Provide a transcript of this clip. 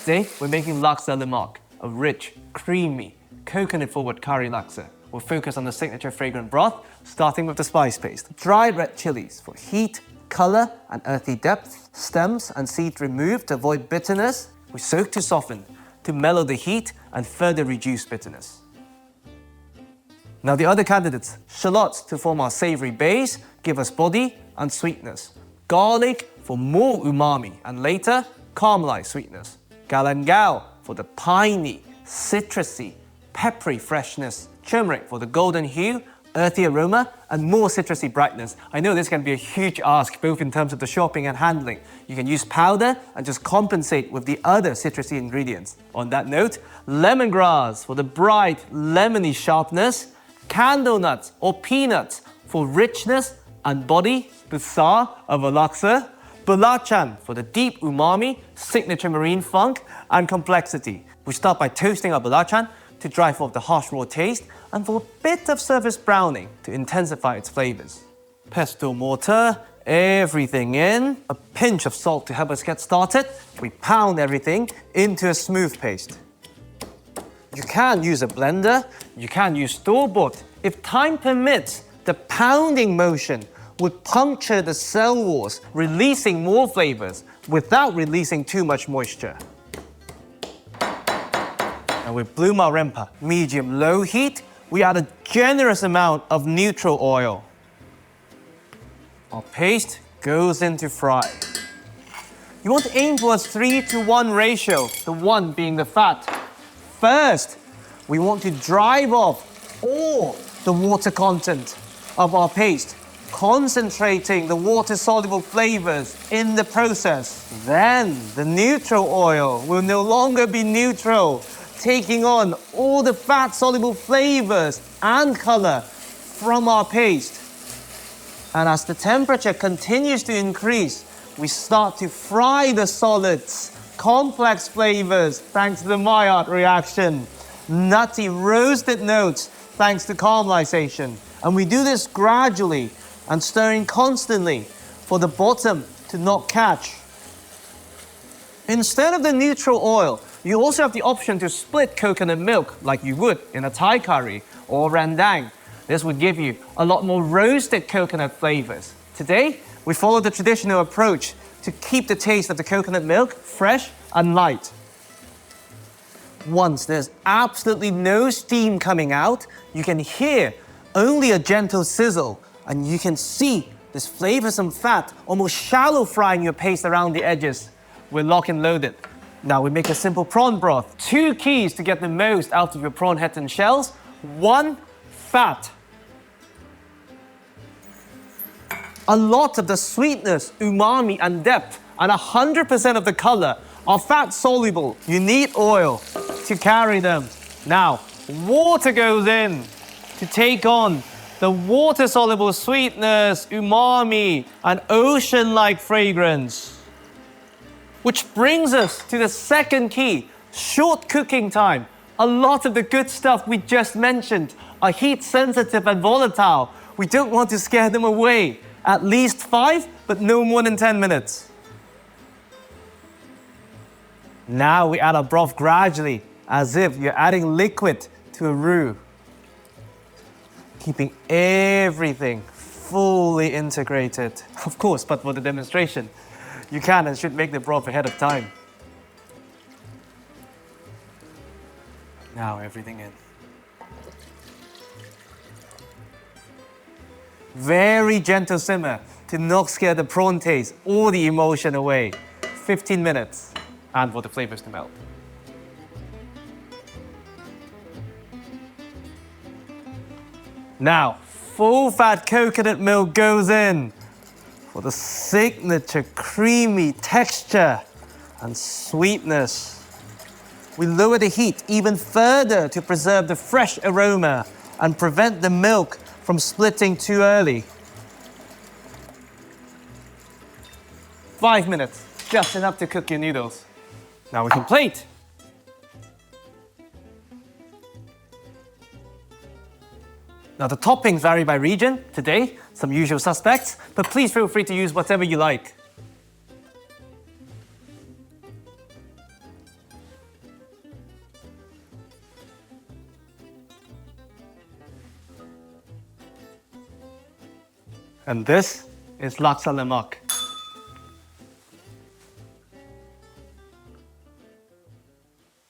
Today, we're making Laksa Lemak, a rich, creamy, coconut-forward curry laksa. We'll focus on the signature fragrant broth, starting with the spice paste. Dried red chillies for heat, color, and earthy depth. Stems and seeds removed to avoid bitterness. We soak to soften, to mellow the heat and further reduce bitterness. Now the other candidates, shallots to form our savory base, give us body and sweetness. Garlic for more umami and later, caramelized sweetness. Galangal for the piney, citrusy, peppery freshness. Turmeric for the golden hue, earthy aroma, and more citrusy brightness. I know this can be a huge ask, both in terms of the shopping and handling. You can use powder and just compensate with the other citrusy ingredients. On that note, lemongrass for the bright, lemony sharpness. Candlenut or peanuts for richness and body, the star of a laksa. Belacan for the deep umami, signature marine funk, and complexity. We start by toasting our belacan to drive off the harsh raw taste and for a bit of surface browning to intensify its flavors. Pesto mortar, everything in. A pinch of salt to help us get started. We pound everything into a smooth paste. You can use a blender, you can use store-bought. If time permits, the pounding motion would puncture the cell walls, releasing more flavors without releasing too much moisture. And with bloom our Rempah, medium-low heat, we add a generous amount of neutral oil. Our paste goes into fry. You want to aim for a 3:1 ratio, the 1 being the fat. First, we want to drive off all the water content of our paste, concentrating the water-soluble flavors in the process. Then, the neutral oil will no longer be neutral, taking on all the fat-soluble flavors and color from our paste. And as the temperature continues to increase, we start to fry the solids, complex flavors thanks to the Maillard reaction, nutty roasted notes thanks to caramelization. And we do this gradually and stirring constantly for the bottom to not catch. Instead of the neutral oil, you also have the option to split coconut milk like you would in a Thai curry or rendang. This would give you a lot more roasted coconut flavors. Today, we follow the traditional approach to keep the taste of the coconut milk fresh and light. Once there's absolutely no steam coming out, you can hear only a gentle sizzle, and you can see this flavorsome fat almost shallow frying your paste around the edges. We're lock and loaded. Now we make a simple prawn broth. 2 keys to get the most out of your prawn heads and shells. 1, fat. A lot of the sweetness, umami, and depth, and 100% of the color are fat soluble. You need oil to carry them. Now, water goes in to take on the water-soluble sweetness, umami, and ocean-like fragrance. Which brings us to the second key, short cooking time. A lot of the good stuff we just mentioned are heat-sensitive and volatile. We don't want to scare them away. At least 5, but no more than 10 minutes. Now we add our broth gradually, as if you're adding liquid to a roux. Keeping everything fully integrated. Of course, but for the demonstration, you can and should make the broth ahead of time. Now everything in. Very gentle simmer to not scare the prawn taste or the emotion away. 15 minutes, and for the flavors to melt. Now, full-fat coconut milk goes in for the signature creamy texture and sweetness. We lower the heat even further to preserve the fresh aroma and prevent the milk from splitting too early. 5 minutes, just enough to cook your noodles. Now we can plate. Now the toppings vary by region. Today, some usual suspects, but please feel free to use whatever you like. And this is Laksa Lemak,